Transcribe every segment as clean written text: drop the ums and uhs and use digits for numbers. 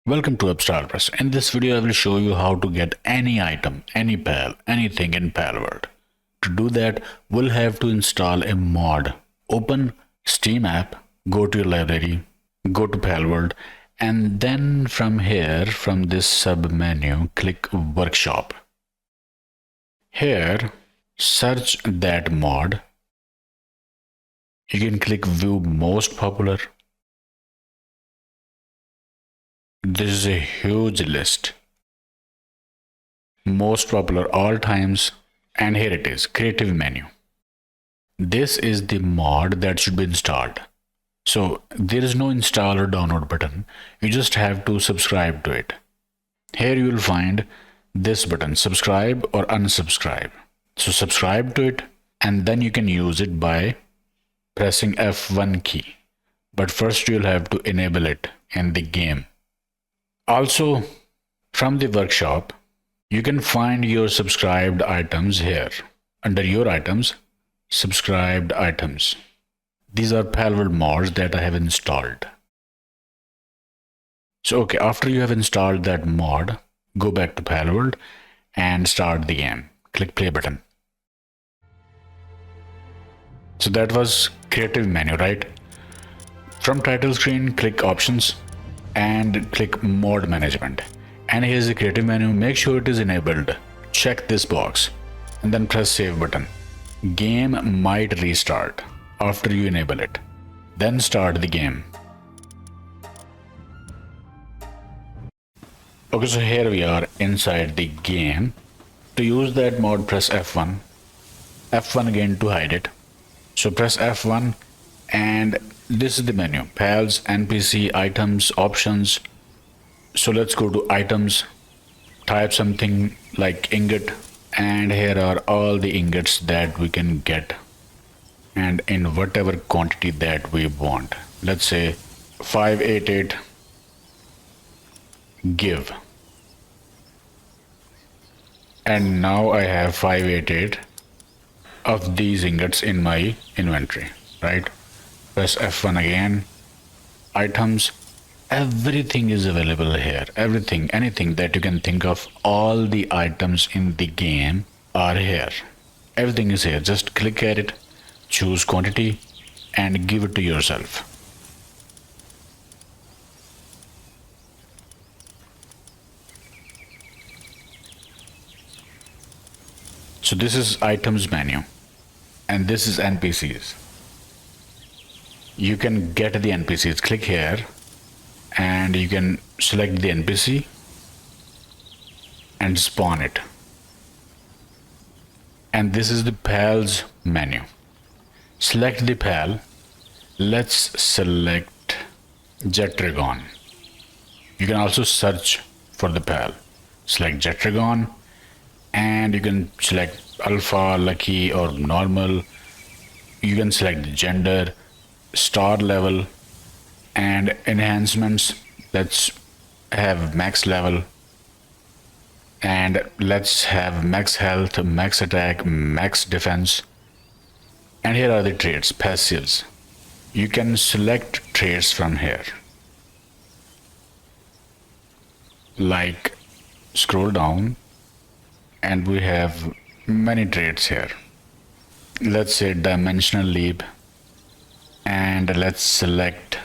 Welcome to WebStarPress. In this video, I will show you how to get any item, any pal, anything in Palworld. To do that, we'll have to install a mod. Open Steam app, go to your library, go to Palworld, and then from here, from this sub menu, click Workshop. Here, search that mod. You can click View Most Popular. This is a huge list. Most popular all times, and here it is, Creative Menu. This is the mod that should be installed. So there is no install or download button. You just have to subscribe to it. Here you will find this button, subscribe or unsubscribe. So subscribe to it, and then you can use it by pressing F1 key. But first you'll have to enable it in the game. Also, from the workshop, you can find your subscribed items here. Under your items, subscribed items. These are Palworld mods that I have installed. So, okay, after you have installed that mod, go back to Palworld and start the game. Click play button. So that was Creative Menu, right? From title screen, click Options and click Mod Management. And here's the Creative Menu. Make sure it is enabled. Check this box and then press Save button. Game might restart after you enable it. Then start the game. Okay, so here we are inside the game. To use that mod, press F1. F1 again to hide it. So press F1 and this is the menu, pals, NPC, items, options. So let's go to items, type something like ingot, and here are all the ingots that we can get and in whatever quantity that we want. Let's say 588 give. And now I have 588 of these ingots in my inventory, right? Press F1 again. Items, everything is available here. Everything, anything that you can think of, all the items in the game are here. Everything is here. Just click at it, choose quantity, and give it to yourself. So this is items menu, and this is NPCs. You can get the NPCs. Click here and you can select the NPC and spawn it. And this is the pals menu. Select the pal. Let's select Jet Dragon. You can also search for the pal. Select Jet Dragon and you can select alpha, lucky or normal. You can select the gender, star level, and enhancements. Let's have max level, and let's have max health, max attack, max defense. And here are the traits, passives. You can select traits from here, like scroll down and we have many traits here. Let's say dimensional leap, and let's select,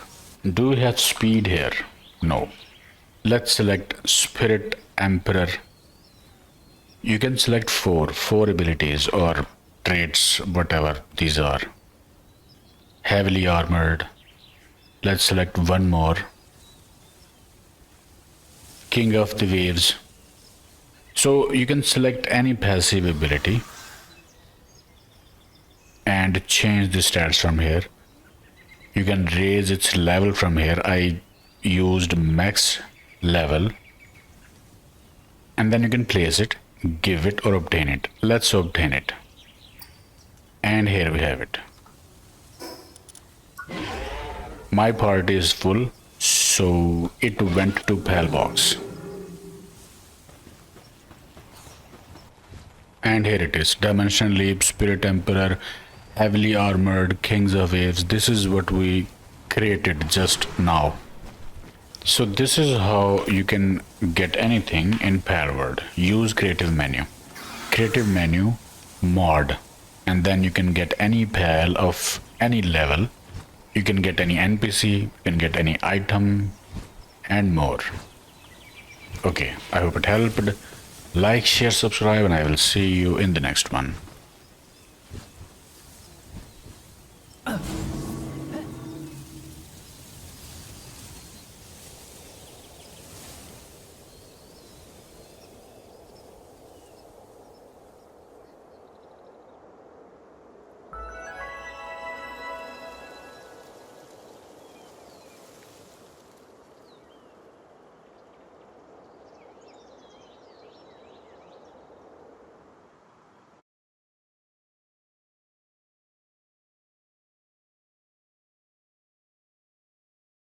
do we have speed here? No. Let's select Spirit Emperor. You can select four abilities or traits, whatever these are. Heavily armored. Let's select one more. King of the Waves. So you can select any passive ability and change the stats from here. You can raise its level from here. I used max level, and then you can place it, give it or obtain it. Let's obtain it, and here we have it. My party is full, so it went to Pal box. And here it is, Dimensional Leap, Spirit Emperor, Heavily Armored, Kings of Waves. This is what we created just now. So this is how you can get anything in Palworld. Use creative menu mod, and then you can get any pal of any level. You can get any NPC, you can get any item and more. Okay, I hope it helped. Like, share, subscribe, and I will see you in the next one.